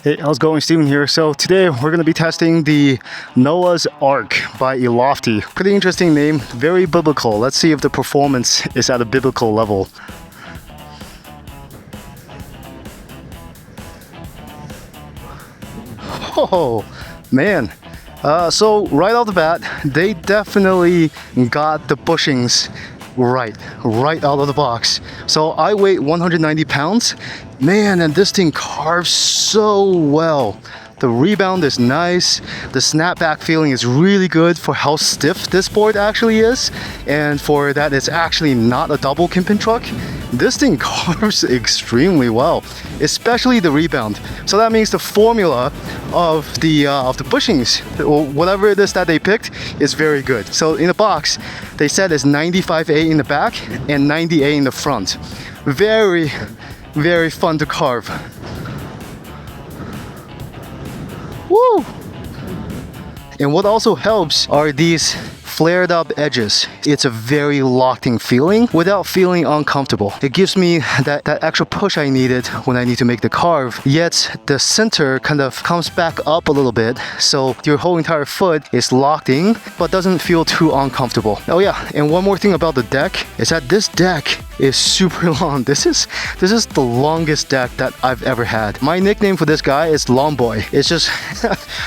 Hey, how's it going? Steven here. So today we're going to be testing the Noah's Ark by Elofty. Pretty interesting name, very biblical. Let's see if the performance is at a biblical level. Oh, man. So right off the bat, they definitely got the bushings right out of the box. So I weigh 190 pounds. Man, and this thing carves so well. The rebound is nice. The snapback feeling is really good for how stiff this board actually is. And for that it's actually not a double kimpin truck. This thing carves extremely well, especially the rebound. So that means the formula of the bushings, or whatever it is that they picked, is very good. So in the box, they said it's 95A in the back and 90A in the front. Very, very fun to carve. Woo! And what also helps are these flared up edges. It's a very locked-in feeling without feeling uncomfortable. It gives me that extra push I needed when I need to make the carve, yet the center kind of comes back up a little bit, so your whole entire foot is locked in but doesn't feel too uncomfortable. Oh yeah, and one more thing about the deck is that this deck is super long. This is the longest deck that I've ever had. My nickname for this guy is Long Boy. It's just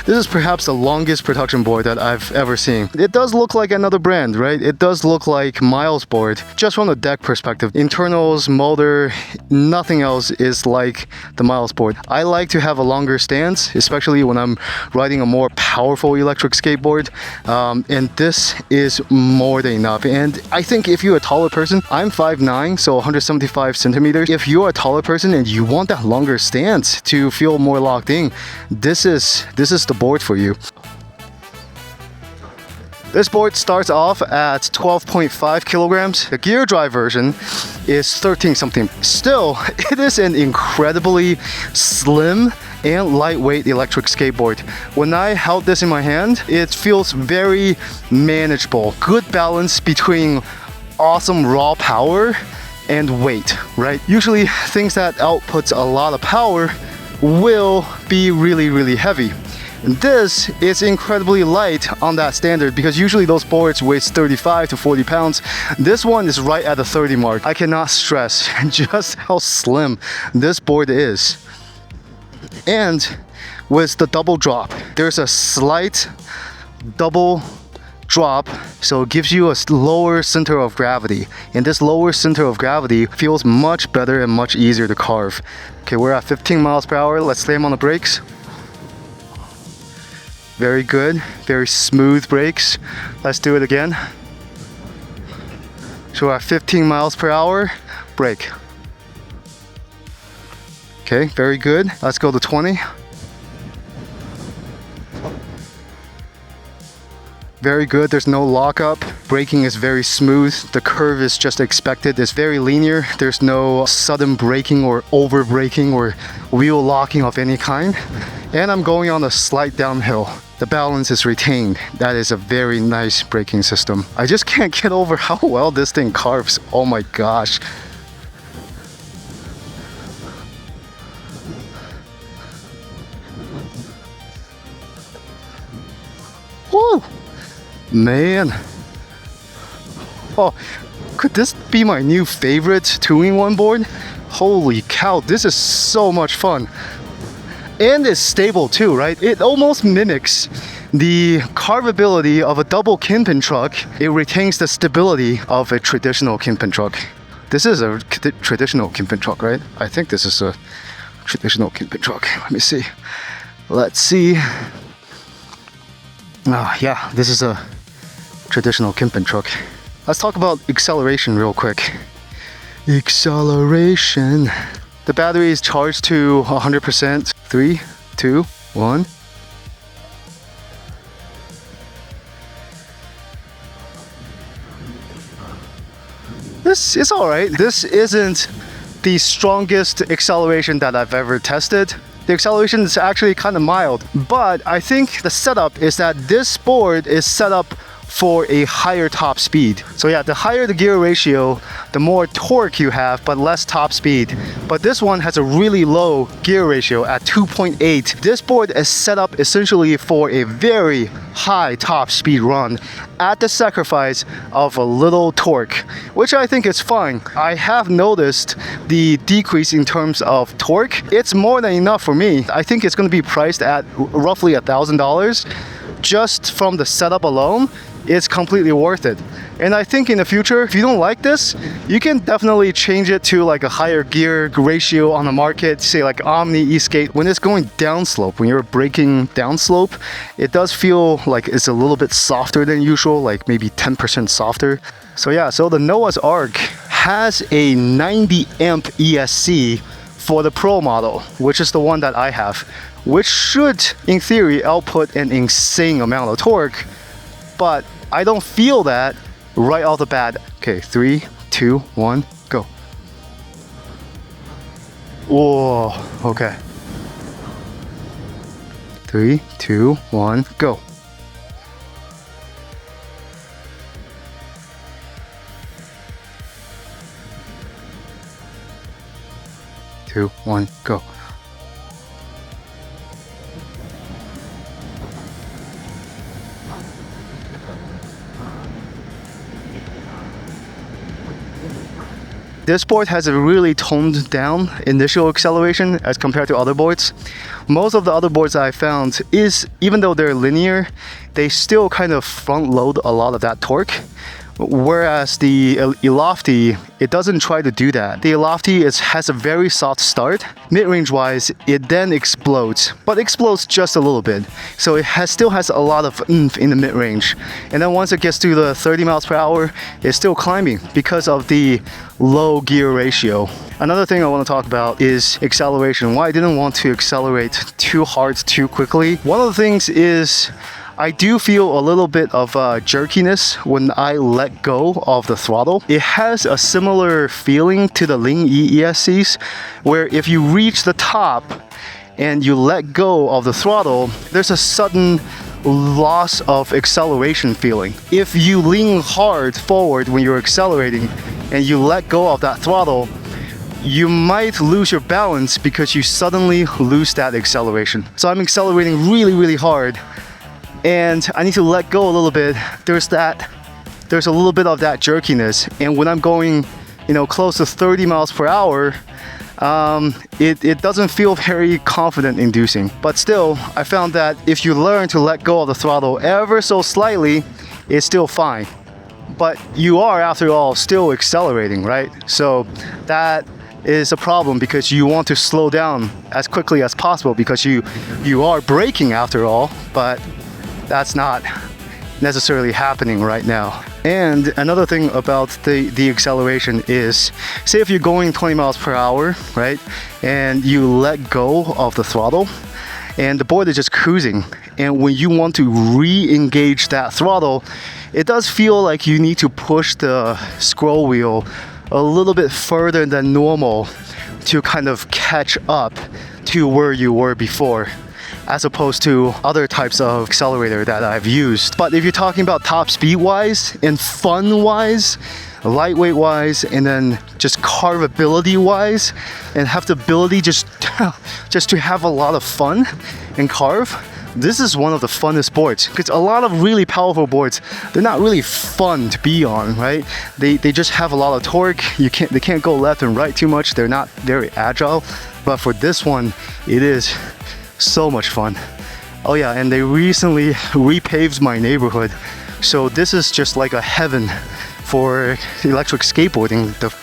this is perhaps the longest production board that I've ever seen. It does look like another brand, right? It does look like Miles board, just from the deck perspective. Internals, motor, nothing else is like the Miles board. I like to have a longer stance, especially when I'm riding a more powerful electric skateboard, and this is more than enough. And I think if you're a taller person, I'm 5'9", so 175 centimeters. If you're a taller person and you want that longer stance to feel more locked in, this is the board for you. This board starts off at 12.5 kilograms. The gear drive version is 13 something. Still, it is an incredibly slim and lightweight electric skateboard. When I held this in my hand, it feels very manageable. Good balance between awesome raw power and weight, right? Usually things that outputs a lot of power will be really, really heavy. And this is incredibly light on that standard because usually those boards weigh 35 to 40 pounds. This one is right at the 30 mark. I cannot stress just how slim this board is. And with the double drop, there's a slight double drop, so it gives you a lower center of gravity, and this lower center of gravity feels much better and much easier to carve. Okay, we're at 15 miles per hour. Let's slam on the brakes. Very good, very smooth brakes. Let's do it again. So we're at 15 miles per hour, brake. Okay, very good. Let's go to 20. Very good, there's no lockup. Braking is very smooth. The curve is just expected. It's very linear. There's no sudden braking or over braking or wheel locking of any kind. And I'm going on a slight downhill. The balance is retained. That is a very nice braking system. I just can't get over how well this thing carves. Oh my gosh. Woo! Man, oh, could this be my new favorite 2-in-1 board? Holy cow, this is so much fun. And it's stable too, right? It almost mimics the carvability of a double kimpin truck. It retains the stability of a traditional kimpin truck. This is a traditional kimpin truck, right? I think this is a traditional kimpin truck. Let me see. Let's see. Oh, yeah, this is a traditional kimpin truck. Let's talk about acceleration real quick. Acceleration. The battery is charged to 100%. 3, 2, 1. This is alright. This isn't the strongest acceleration that I've ever tested. The acceleration is actually kind of mild, but I think the setup is that this board is set up for a higher top speed. So yeah, the higher the gear ratio, the more torque you have, but less top speed. But this one has a really low gear ratio at 2.8. This board is set up essentially for a very high top speed run at the sacrifice of a little torque, which I think is fine. I have noticed the decrease in terms of torque. It's more than enough for me. I think it's going to be priced at roughly $1,000. Just from the setup alone, it's completely worth it. And I think in the future, if you don't like this, you can definitely change it to like a higher gear ratio on the market, say like Omni E-Skate. When it's going downslope, when you're braking downslope, it does feel like it's a little bit softer than usual, like maybe 10% softer. So yeah, so the Noah's Ark has a 90 amp ESC for the Pro model, which is the one that I have, which should, in theory, output an insane amount of torque, but I don't feel that right off the bat. Okay, 3, 2, 1, go. Whoa, okay. 3, 2, 1, go. Two, one, go. This board has a really toned down initial acceleration as compared to other boards. Most of the other boards I found is, even though they're linear, they still kind of front load a lot of that torque. Whereas the Elofty, it doesn't try to do that. The Elofty has a very soft start. Mid-range wise, it then explodes, but explodes just a little bit. So it still has a lot of oomph in the mid-range. And then once it gets to the 30 miles per hour, it's still climbing because of the low gear ratio. Another thing I want to talk about is acceleration. Why I didn't want to accelerate too hard too quickly. One of the things is I do feel a little bit of jerkiness when I let go of the throttle. It has a similar feeling to the Ling E ESCs, where if you reach the top and you let go of the throttle, there's a sudden loss of acceleration feeling. If you lean hard forward when you're accelerating and you let go of that throttle, you might lose your balance because you suddenly lose that acceleration. So I'm accelerating really, really hard, and I need to let go a little bit. There's a little bit of that jerkiness, and when I'm going, close to 30 miles per hour, it doesn't feel very confident inducing. But still, I found that if you learn to let go of the throttle ever so slightly, it's still fine. But you are, after all, still accelerating, right? So that is a problem because you want to slow down as quickly as possible because you are braking after all, but that's not necessarily happening right now. And another thing about the acceleration is, say if you're going 20 miles per hour, right, and you let go of the throttle and the board is just cruising, and when you want to re-engage that throttle, it does feel like you need to push the scroll wheel a little bit further than normal to kind of catch up to where you were before, as opposed to other types of accelerator that I've used. But if you're talking about top speed wise and fun wise, lightweight wise, and then just carvability wise, and have the ability just to have a lot of fun and carve, this is one of the funnest boards. Because a lot of really powerful boards, they're not really fun to be on, right? They just have a lot of torque. They can't go left and right too much. They're not very agile. But for this one, it is so much fun. Oh yeah, and they recently repaved my neighborhood, so this is just like a heaven for electric skateboarding. The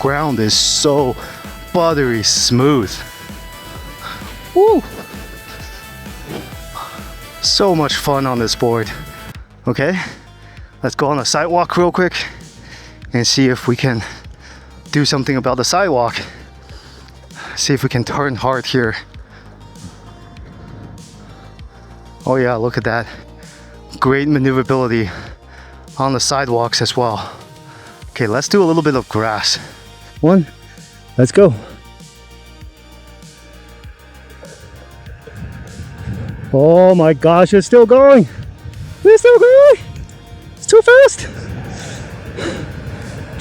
ground is so buttery smooth. Woo! So much fun on this board. Okay, let's go on a sidewalk real quick and see if we can do something about the sidewalk. See if we can turn hard here. Oh yeah, look at that. Great maneuverability on the sidewalks as well. Okay, let's do a little bit of grass. One, let's go. Oh my gosh, it's still going. It's still going. too fast.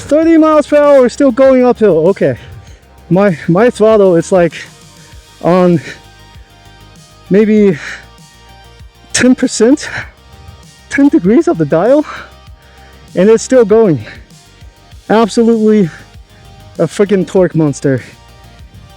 30 miles per hour, still going uphill. Okay, my throttle is like on maybe 10%, 10 degrees of the dial, and it's still going. Absolutely a freaking torque monster.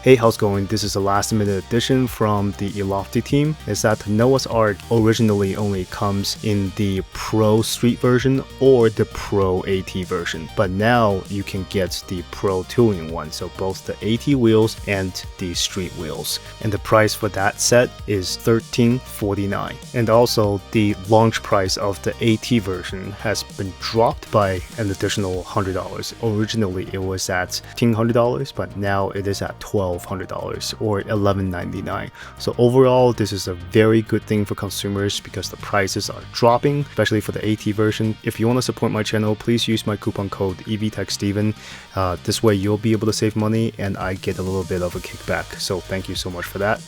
Hey, how's it going? This is a last minute addition from the Elofty team. Is that Noah's Ark originally only comes in the Pro Street version or the Pro AT version, but now you can get the Pro 2-in-1, so both the AT wheels and the street wheels. And the price for that set is $1349. And also the launch price of the AT version has been dropped by an additional $100. Originally it was at $1,500, but now it is at $1,200 or $11.99. So overall, this is a very good thing for consumers because the prices are dropping, especially for the AT version. If you want to support my channel, please use my coupon code EVTechSteven. This way you'll be able to save money and I get a little bit of a kickback. So thank you so much for that.